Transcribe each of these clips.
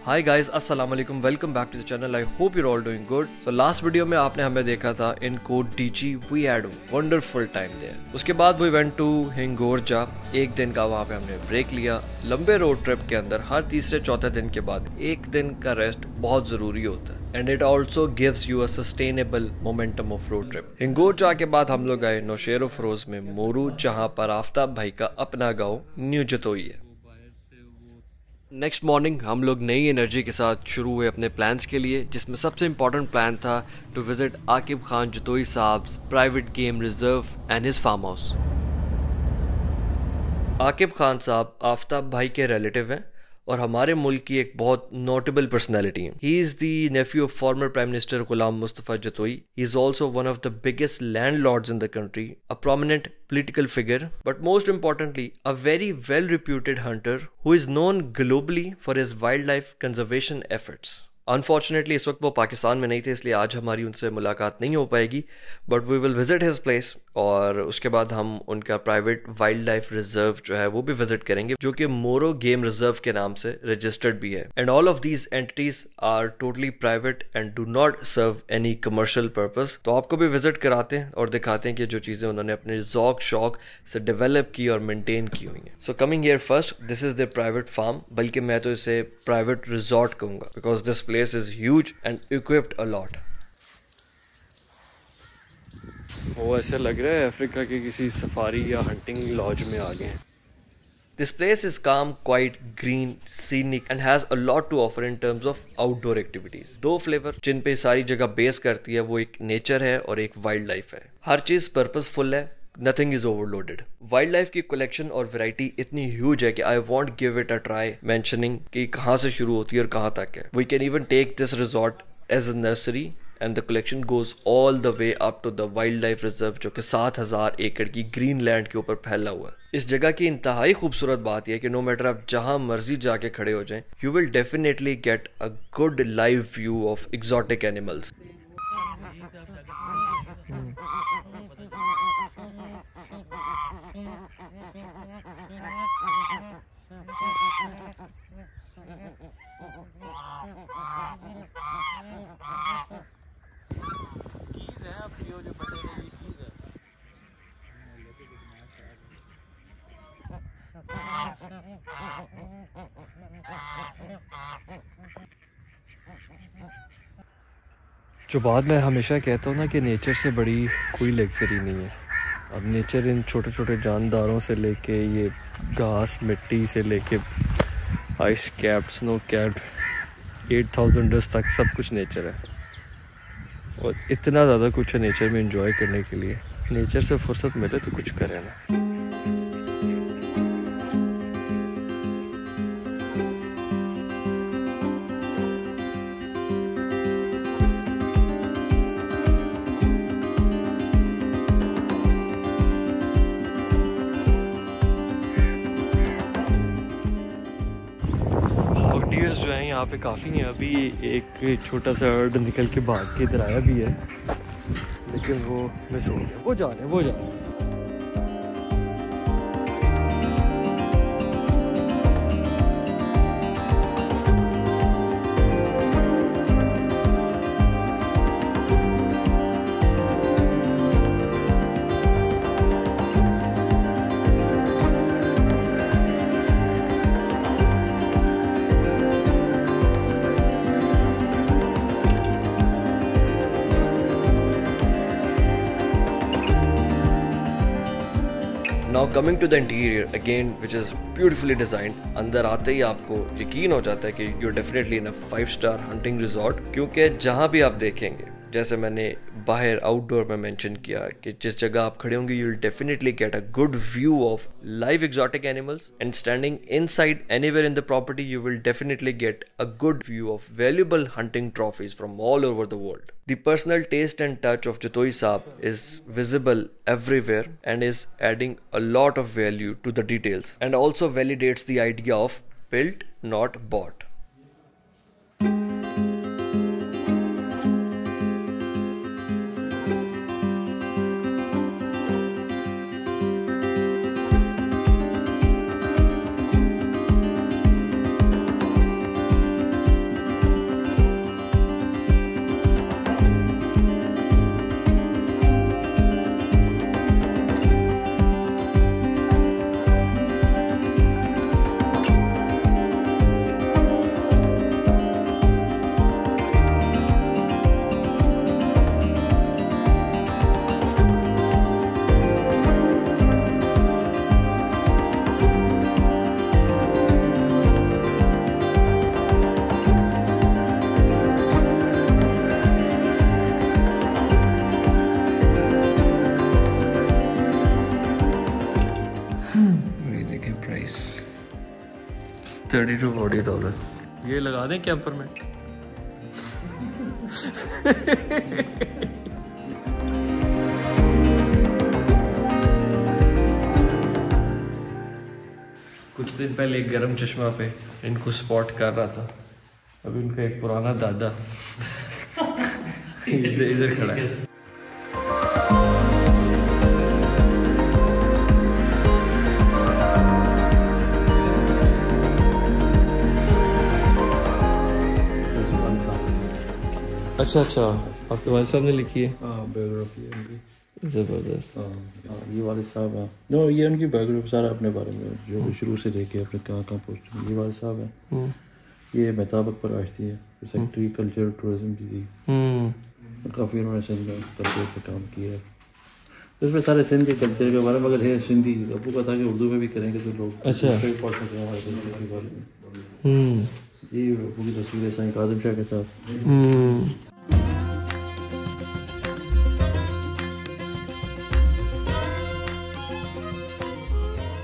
हाय guys, अस्सलाम वालेकुम, welcome back to the channel. I hope you're all doing good. So last video में आपने हमें देखा था in Kot Diji. We had wonderful time there. उसके बाद वी वेंट टू हिंगोरजा। एक दिन का वहाँ पे हमने ब्रेक लिया। लंबे रोड ट्रिप के अंदर हर तीसरे चौथे दिन के बाद एक दिन का रेस्ट बहुत जरूरी होता है and it also gives you a sustainable momentum of road trip. Hingorja के बाद हम लोग आए नौशेरो फरोज में मोरू, जहाँ पर आफ्ताब भाई का अपना गाँव न्यू जतोई है। नेक्स्ट मॉर्निंग हम लोग नई एनर्जी के साथ शुरू हुए अपने प्लान्स के लिए, जिसमें सबसे इम्पॉर्टेंट प्लान था टू विजिट आकिब खान जतोई साहब private game reserve and his farm house. Aqib Khan साहब आफ्ताब भाई के रिलेटिव हैं और हमारे मुल्क की एक बहुत नोटेबल पर्सनैलिटी है। He is the Neiphiu of former prime minister Ghulam Mustafa Jatoi. He is also one of the biggest landlords in the country, a prominent political figure, but most importantly, a very well-reputed hunter who is known globally for his wildlife conservation efforts. Unfortunately इस वक्त वो पाकिस्तान में नहीं थे, इसलिए आज हमारी उनसे मुलाकात नहीं हो पाएगी, but we will visit his place और उसके बाद हम उनका प्राइवेट वाइल्ड लाइफ रिजर्व जो है वो भी विजिट करेंगे, जो कि मोरो गेम रिजर्व के नाम से रजिस्टर्ड भी है। And all of these entities are totally private and do not serve any commercial purpose. तो आपको भी विजिट कराते हैं और दिखाते हैं कि जो चीज़ें उन्होंने अपने ज़ौक शौक से डेवलप की और मेंटेन की हुई हैं। So coming here first, this is the private farm, बल्कि मैं तो इसे प्राइवेट रिजॉर्ट कहूँगा, because this place is huge and equipped a lot. वो ऐसे लग रहा है अफ्रीका के किसी सफारी या हंटिंग लॉज में आ गए हैं। This place is calm, quiet, green, scenic and has a lot to offer in terms of outdoor activities. दो फ्लेवर जिन पे सारी जगह बेस करती है, वो एक नेचर है और एक वाइल्ड लाइफ है। हर चीज़ पर्पसफुल है, nothing is overloaded. Wild life की कलेक्शन और वैरायटी इतनी ह्यूज है कि I want give it a try mentioning कि कहाँ से शुरू होती है और कहाँ तक है। We can even take this resort as a nursery and the collection goes all the way up to the wildlife reserve, जो कि 7,000 एकड़ की ग्रीन लैंड के ऊपर फैला हुआ है। इस जगह की इंतहाई खूबसूरत बात यह है कि नो मैटर आप जहां मर्जी जाके खड़े हो जाएं, you will definitely get a good live view of exotic animals. जो बात मैं हमेशा कहता हूँ ना कि नेचर से बड़ी कोई लग्जरी नहीं है। अब नेचर इन छोटे छोटे जानदारों से लेके ये घास मिट्टी से लेके ice capped snow capped 8,000 dust तक सब कुछ नेचर है और इतना ज़्यादा कुछ है नेचर में एंजॉय करने के लिए। नेचर से फुर्सत मिले तो कुछ करें ना। डियर्स जो हैं यहाँ पे काफ़ी हैं। अभी एक छोटा सा हर्ड निकल के भाग के इधर आया भी है, लेकिन वो मिस हो गया। वो जा रहे हैं। Now coming to the interior again, which is beautifully designed. अंदर आते ही आपको यकीन हो जाता है कि you're definitely in a 5-star hunting resort, क्योंकि जहाँ भी आप देखेंगे, जैसे मैंने बाहर आउटडोर में मेंशन किया कि जिस जगह आप खड़े होंगे you will definitely get a good view of live exotic animals, and standing inside anywhere in the property you will definitely get a good view of valuable hunting trophies from all over the world. The personal taste and touch of Jatoi Saab is visible everywhere and is adding a lot of value to the details and also validates the idea of built not bought. 30 to 40,000 ये लगा दें camper में। कुछ दिन पहले एक गर्म चश्मा पे इनको स्पॉट कर रहा था। अभी उनका एक पुराना दादा इधर खड़ा है। अच्छा आपके वालिद साहब ने लिखी है? हाँ, बायोग्राफी है उनकी। ज़बरदस्त। हाँ, ये वालिद साहब हैं। नो, ये उनकी बायोग्राफी सारा अपने बारे में, जो शुरू से लेके अपने कहाँ पहुँचे। ये वालिद साहब हैं। ये मेहताब अकबर आश्ती है, सेक्रेटरी कल्चर टूरिज्म की थी। काफ़ी उन्होंने सिंध में कल्चर पर काम किया है। इसमें सारे सिंध के कल्चर के बारे में, अगर है सिंधी अबू का था कि उर्दू में भी करेंगे तो लोग अच्छा पढ़ सकें हमारे कल्चर के बारे में। ये पूरी तस्वीर है साईं काज़िम शाह के साथ।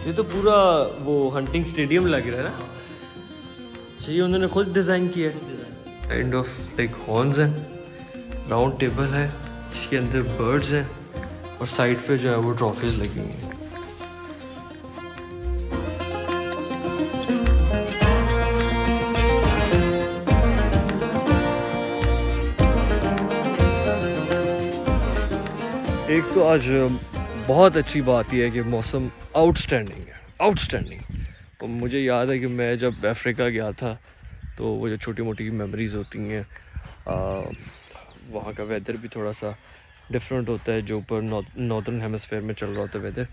ये तो पूरा वो हंटिंग स्टेडियम लग रहा है ना। अच्छा, ये उन्होंने खुद डिज़ाइन किया है। काइंड ऑफ लाइक हॉर्न्स हैं, राउंड टेबल है, इसके अंदर बर्ड्स हैं और साइड पे जो है वो ट्रॉफीज लगी हुई हैं। एक तो आज बहुत अच्छी बात यह है कि मौसम आउटस्टैंडिंग। और मुझे याद है कि मैं जब अफ्रीका गया था तो वो जो छोटी मोटी मेमोरीज़ होती हैं, वहाँ का वेदर भी थोड़ा सा डिफरेंट होता है, जो ऊपर नॉर्दर्न हेमिस्फेयर में चल रहा होता है वेदर।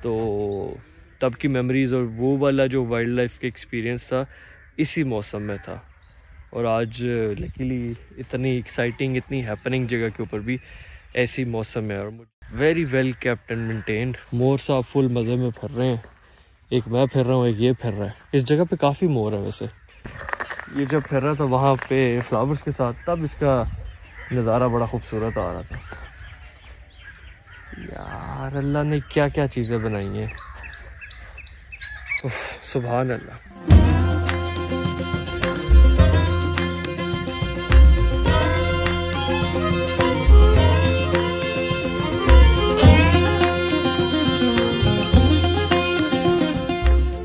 तो तब की मेमोरीज़ और वो वाला जो वाइल्ड लाइफ का एक्सपीरियंस था इसी मौसम में था। और आज लकीली इतनी एक्साइटिंग, इतनी हैपनिंग जगह के ऊपर भी ऐसी मौसम है। और very well kept and maintained. Mor साहब फुल मज़े में फिर रहे हैं, एक मैं फिर रहा हूँ, एक ये फिर रहा है। इस जगह पे काफ़ी मोर है वैसे। ये जब फिर रहा था वहाँ पे फ्लावर्स के साथ, तब इसका नज़ारा बड़ा खूबसूरत आ रहा था। यार अल्लाह ने क्या क्या चीज़ें बनाई हैं, सुभान अल्लाह।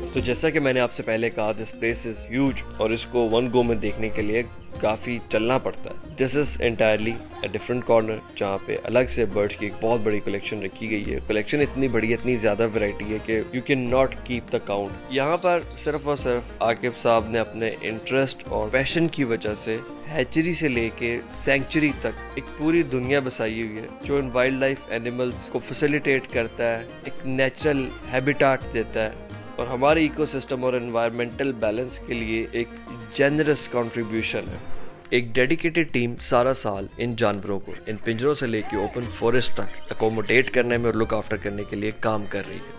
तो जैसा कि मैंने आपसे पहले कहा, दिस प्लेस इज़ ह्यूज और इसको वन गो में देखने के लिए काफ़ी चलना पड़ता है। This is entirely a different corner जहाँ पे अलग से बर्ड्स की एक बहुत बड़ी कलेक्शन रखी गई है। कलेक्शन इतनी बड़ी है, इतनी ज़्यादा वैरायटी है कि you can not keep the count. यहाँ पर सिर्फ और सिर्फ आकिब साहब ने अपने इंटरेस्ट और पैशन की वजह से हैचरी से लेके सेंचुरी तक एक पूरी दुनिया बसाई हुई है, जो इन वाइल्ड लाइफ एनिमल्स को फैसिलिटेट करता है, एक नेचुरल हैबिटाट देता है और हमारे इकोसिस्टम और एनवायरमेंटल बैलेंस के लिए एक जेनरस कंट्रीब्यूशन है। एक डेडिकेटेड टीम सारा साल इन जानवरों को इन पिंजरों से लेके ओपन फॉरेस्ट तक अकोमोडेट करने में और लुक आफ्टर करने के लिए काम कर रही है।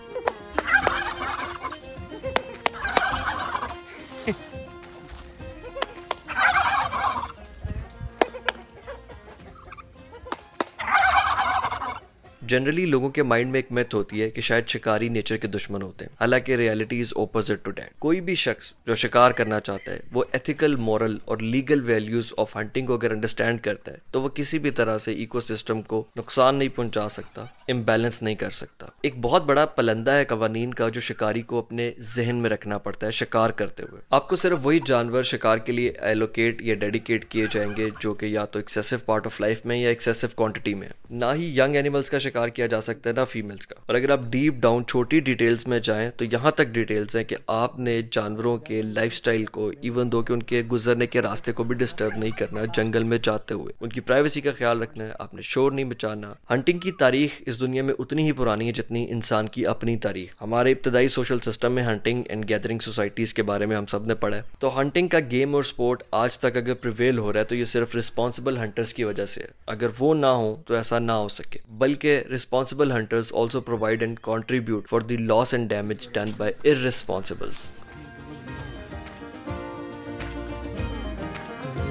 जनरली लोगों के माइंड में एक मिथ होती है कि शायद शिकारी नेचर के दुश्मन होते हैं, हालांकि reality is opposite to that. कोई भी शख्स जो शिकार करना चाहता है वो एथिकल, मॉरल और लीगल वैल्यूज ऑफ हंटिंग को अगर अंडरस्टैंड करता है तो वो किसी भी तरह से इकोसिस्टम को नुकसान नहीं पहुंचा सकता, इम्बैलेंस नहीं कर सकता। एक बहुत बड़ा पलंदा है कवानीन का जो शिकारी को अपने जहन में रखना पड़ता है शिकार करते हुए। आपको सिर्फ वही जानवर शिकार के लिए एलोकेट या डेडिकेट किए जाएंगे जो कि या तो एक्सेसिव पार्ट ऑफ लाइफ में या एक्सेसिव क्वांटिटी में। ना ही यंग एनिमल्स का शिकार किया जा सकता है, ना फीमेल्स का। और अगर आप डीप डाउन छोटी डिटेल्स में जाएं तो यहाँ तक डिटेल्स हैं कि आपने जानवरों के लाइफस्टाइल को, इवन दो कि उनके गुजरने के रास्ते को भी डिस्टर्ब नहीं करना, जंगल में जाते हुए उनकी प्राइवेसी का ख्याल रखना है, आपने शोर नहीं मचाना। हंटिंग की तारीख इस दुनिया में उतनी ही पुरानी है जितनी इंसान की अपनी तारीख। हमारे इब्तदाई सोशल सिस्टम में हंटिंग एंड गैदरिंग सोसाइटीज के बारे में हम सब ने पढ़ा है। तो हंटिंग का गेम और स्पोर्ट आज तक अगर प्रिवेल हो रहा है तो ये सिर्फ रिस्पॉन्सिबल हंटर्स की वजह से है। अगर वो ना हो तो ऐसा ना हो सके, बल्कि responsible hunters also provide and contribute for the loss and damage done by irresponsibles.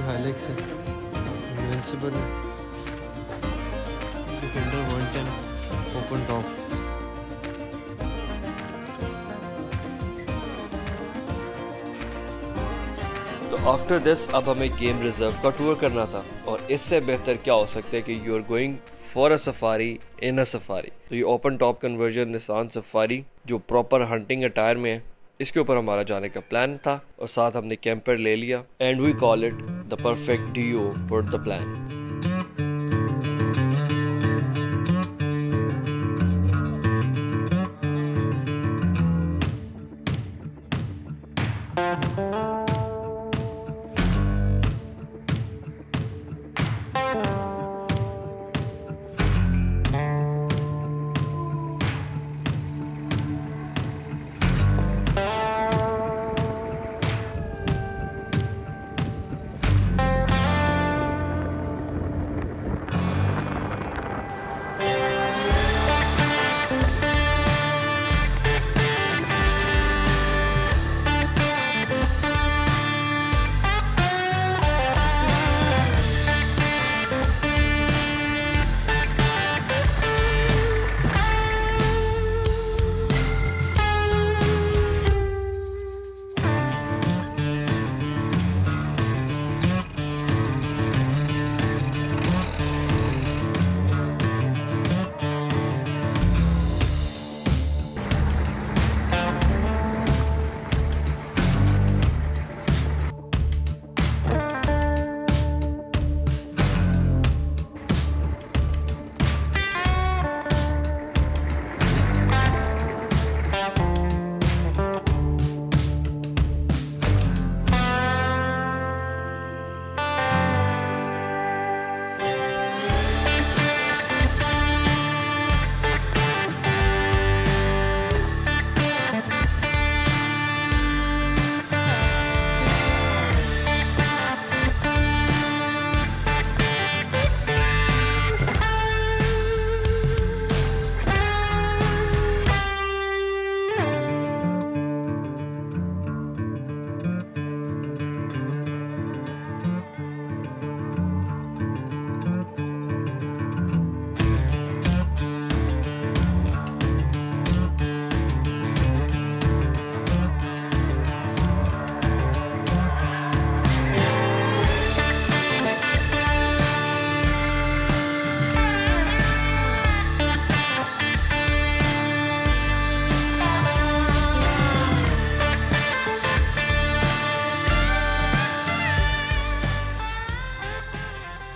Hilux है, इनविंसिबल है, defender 110, open top. After this अब हमें गेम रिजर्व का टूर करना था, और इससे बेहतर क्या हो सकता है कि you are going for a safari in a safari. तो ये open top conversion Nissan safari जो प्रॉपर हंटिंग अटायर में है, इसके ऊपर हमारा जाने का प्लान था, और साथ हमने कैंपर ले लिया। And we call it the perfect do for the plan.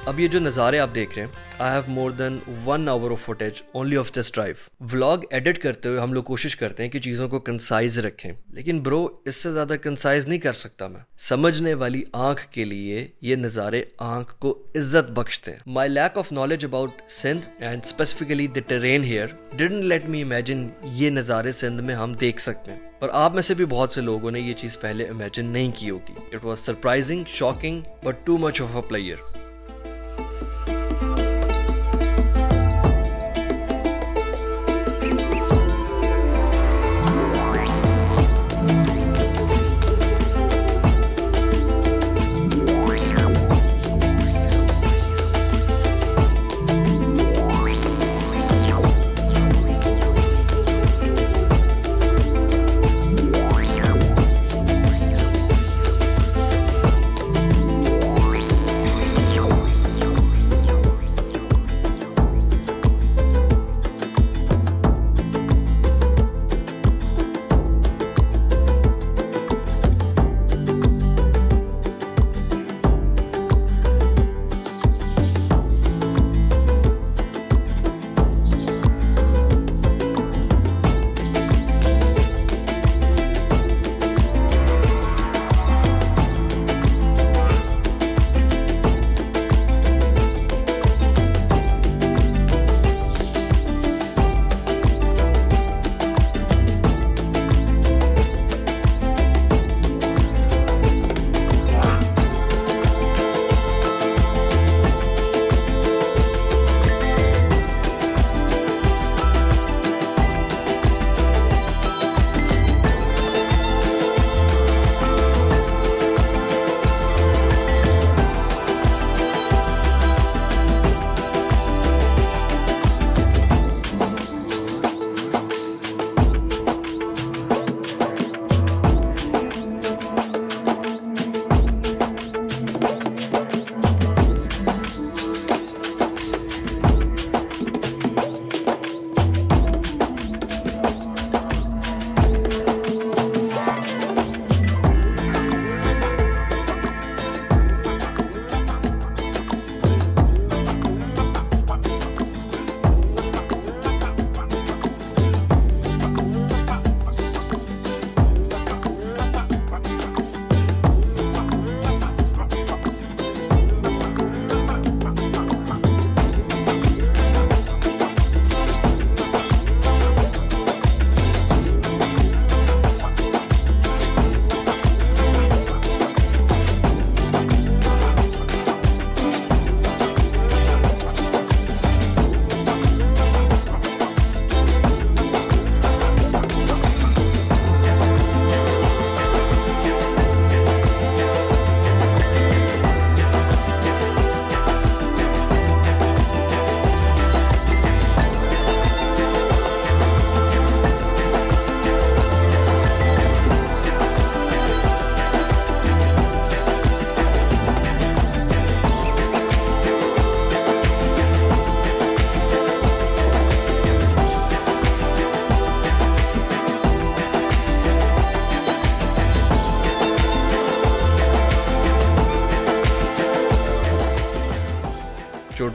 अब ये जो नज़ारे आप देख रहे हैं, I have more than 1 hour of footage only of this drive. Vlog edit करते हुए हम लोग कोशिश करते हैं कि चीज़ों को कंसाइज रखें, लेकिन ब्रो इससे ज़्यादा कंसाइज नहीं कर सकता मैं। समझने वाली आंख के लिए ये नज़ारे आंख को इज्जत बख्शते हैं। My lack of knowledge about Sindh and specifically the terrain here didn't let me imagine ये नज़ारे सिंध में हम देख सकते हैं, और आप में से भी बहुत से लोगों ने ये चीज़ पहले इमेजिन नहीं की होगी। It was surprising, shocking, but too much of a player.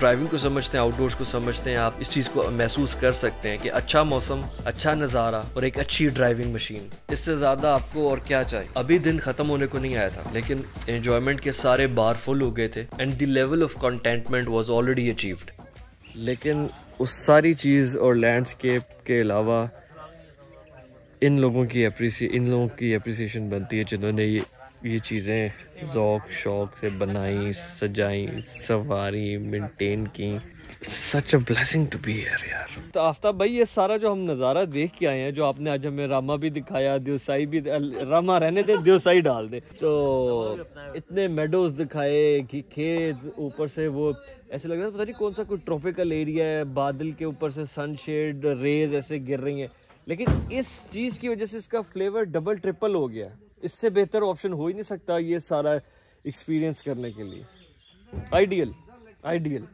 Driving को समझते हैं, आउटडोर्स को समझते हैं, आप इस चीज़ को महसूस कर सकते हैं कि अच्छा मौसम, अच्छा नज़ारा और एक अच्छी ड्राइविंग मशीन, इससे ज़्यादा आपको और क्या चाहिए। अभी दिन ख़त्म होने को नहीं आया था, लेकिन एन्जॉयमेंट के सारे बार फुल हो गए थे and the level of contentment was already achieved. लेकिन उस सारी चीज़ और लैंडस्केप के अलावा इन लोगों की एप्रिसिएशन बनती है जिन्होंने ये चीज़ें ज़ौक़ शौक़ से बनाई, सजाई, सवारी, मेंटेन की। Such a blessing to be here यार। तो आफ्ताब भाई, ये सारा जो हम नज़ारा देख के आए हैं, जो आपने आज हमें रामा भी दिखाया, देवसाई भी, रामा रहने दे, देवसाई डाल दे, तो इतने मेडोज दिखाए, खेत, ऊपर से वो ऐसे लग रहा है पता नहीं कौन सा कोई ट्रॉपिकल एरिया है, बादल के ऊपर से सनशेड रेज ऐसे गिर रही हैं। लेकिन इस चीज़ की वजह से इसका फ्लेवर डबल ट्रिपल हो गया। इससे बेहतर ऑप्शन हो ही नहीं सकता ये सारा एक्सपीरियंस करने के लिए। आइडियल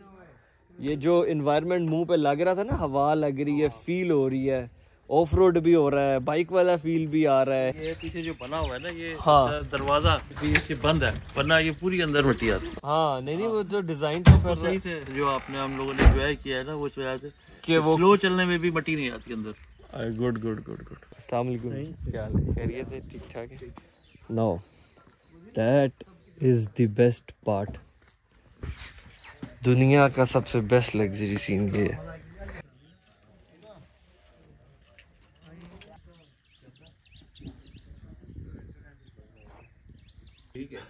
ये जो इन्वायरमेंट मुंह पे लग रहा था ना, हवा लग रही है, फील हो रही है, ऑफ रोड भी हो रहा है, बाइक वाला फील भी आ रहा है। ये पीछे जो बना हुआ है ना, ये हाँ, दरवाजा ये बंद है, वरना ये पूरी अंदर मिट्टी आती है। हाँ, नहीं वो जो डिजाइन तो फिर सही से जो आपने हम लोगों ने जो किया है ना, वो कि वो स्लो चलने में भी मिट्टी नहीं आती अंदर। गुड। अस्सलाम वालेकुम, क्या हाल है? खैरियत है? ठीक ठाक है? Now that is the best part. दुनिया का सबसे बेस्ट लग्जरी सीन ये है। ठीक है।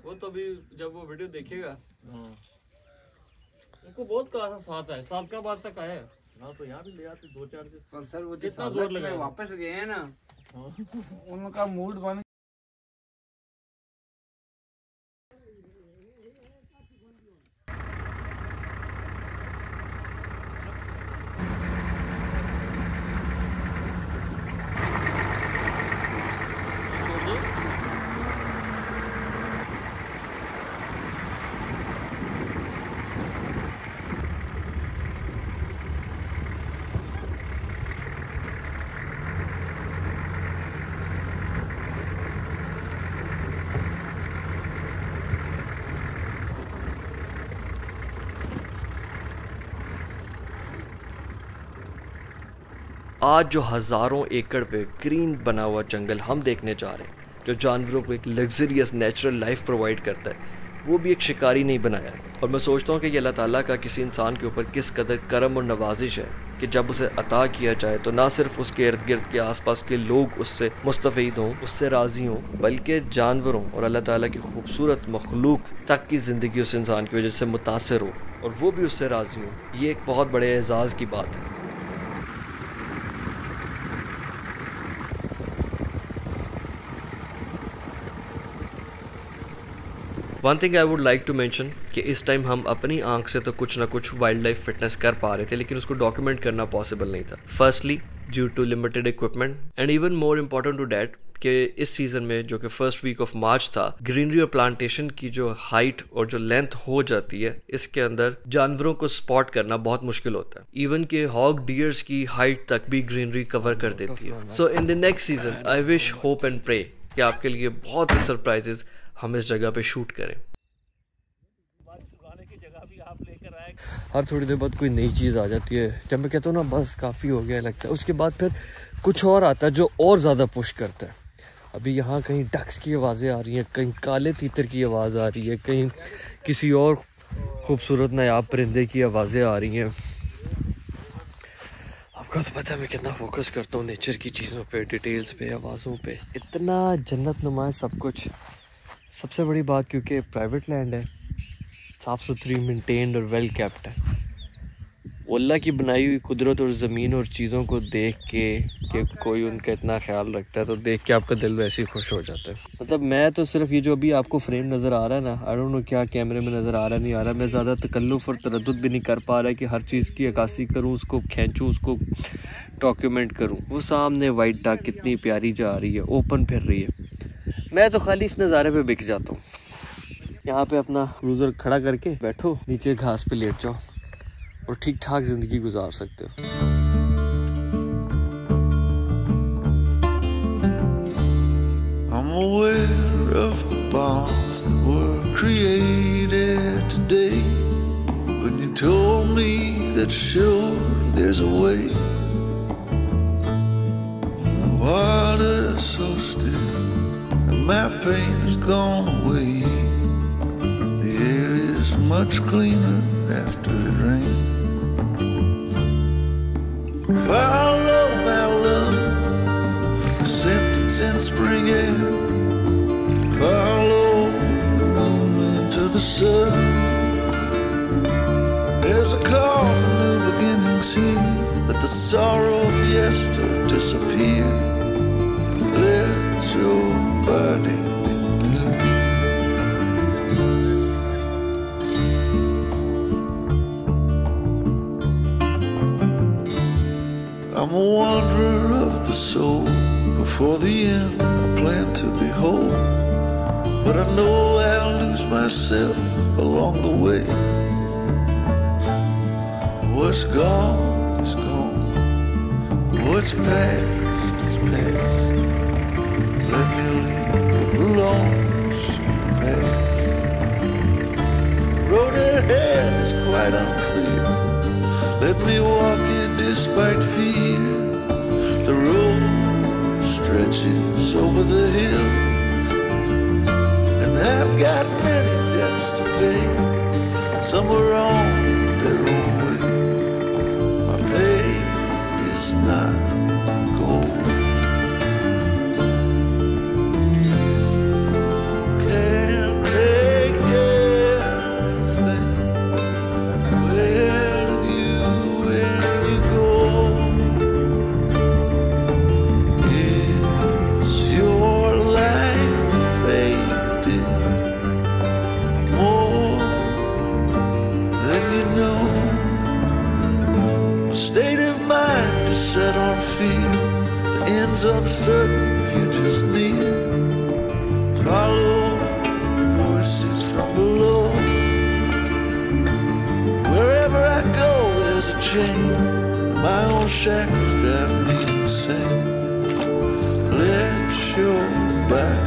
वो तो अभी जब वो वीडियो देखेगा उनको बहुत कहा साथ है, सात का बार तक आया। हाँ, तो यहाँ भी ले आते 2-4 दिन। पर सर वो कितना जोर लगाया, वापस गए हैं ना, उनका मूड बन आज जो हज़ारों एकड़ पे ग्रीन बना हुआ जंगल हम देखने जा रहे हैं, जो जानवरों को एक लग्जरियस नेचुरल लाइफ प्रोवाइड करता है, वो भी एक शिकारी नहीं बनाया है। और मैं सोचता हूँ कि ये अल्लाह ताला का किसी इंसान के ऊपर किस कदर करम और नवाजिश है कि जब उसे अता किया जाए तो ना सिर्फ उसके इर्द गिर्द के आसपास के लोग उससे मुस्तफ़ीद हों, उससे राज़ी हों, बल्कि जानवरों और अल्लाह ताला की खूबसूरत मखलूक तक की ज़िंदगी उस इंसान की वजह से मुतासर हो और वो भी उससे राज़ी हो। ये एक बहुत बड़े एजाज़ की बात है। One thing I would like to mention कि इस टाइम हम अपनी आंख से तो कुछ ना कुछ वाइल्ड लाइफ फिटनेस कर पा रहे थे, लेकिन उसको डॉक्यूमेंट करना पॉसिबल नहीं था। Firstly due to limited equipment and even more important to that कि इस सीज़न में जो कि फर्स्ट वीक ऑफ मार्च था, ग्रीनरी और प्लांटेशन की जो हाइट और जो लेंथ हो जाती है, इसके अंदर जानवरों को स्पॉट करना बहुत मुश्किल होता है। इवन के हॉग डियर्स की हाइट तक भी ग्रीनरी कवर कर देती है। So in the next season I wish, hope and pray कि आपके लिए बहुत से सरप्राइजेस हम इस जगह पे शूट करें। हर थोड़ी देर बाद कोई नई चीज़ आ जाती है, जब मैं कहता हूँ ना बस काफ़ी हो गया लगता है, उसके बाद फिर कुछ और आता है जो और ज़्यादा पुश करता है। अभी यहाँ कहीं डक्स की आवाज़ें आ रही हैं, कहीं काले तीतर की आवाज़ आ रही है, कहीं किसी और खूबसूरत नायाब परिंदे की आवाज़ें आ रही हैं। आपको तो पता है मैं कितना फोकस करता हूँ नेचर की चीज़ों पे, डिटेल्स पे, आवाज़ों पे। इतना जन्नत नुमा है सब कुछ। सबसे बड़ी बात क्योंकि प्राइवेट लैंड है, साफ़ सुथरी, मेंटेन्ड और वेल केप्ट है। अल्लाह की बनाई हुई कुदरत और ज़मीन और चीज़ों को देख के कि कोई उनका इतना ख्याल रखता है तो देख के आपका दिल वैसे ही खुश हो जाता है। मतलब मैं तो सिर्फ ये जो अभी आपको फ्रेम नज़र आ रहा है ना, आई डोंट नो क्या कैमरे में नज़र आ रहा नहीं आ रहा, मैं ज़्यादा तकल्लुफ़ और तरद्दुद भी नहीं कर पा रहा है कि हर चीज़ की अक्कासी करूँ, उसको खींचूँ, उसको डॉक्यूमेंट करूँ। वो सामने वाइट डक कितनी प्यारी जा रही है, ओपन फिर रही है, मैं तो खाली इस नज़ारे पर बिक जाता हूँ। यहाँ पे अपना क्रूज़र खड़ा करके बैठो, नीचे घास पे लेट जाओ और ठीक ठाक ज़िंदगी गुजार सकते हो। I'm aware of the bonds that were created today. that's sure there's a way. The water's so still, and my pain has gone away. The air is much cleaner after it rains. Follow my love, the scent that's in spring air. Follow the moon to the sun. There's a call for new beginnings here. Let the sorrow of yester disappear. Let your body be new. I'm a wanderer of the soul. Before the end, I plan to be whole. But I know I'll lose myself along the way. What's gone is gone. What's past is past. Let me leave what belongs in the past. The road ahead is quite unclear. Let me walk it despite fear. The road stretches over the hills, and I've got many debts to pay. Some are on their own way. My pay is not gold. You can't take anything with you when you go. Is your life fading more than you know? A state of mind is set on fear. The end's uncertain, future's near. Follow the voices from below. Wherever I go, there's a chain. My own shackles drive me insane. Let your back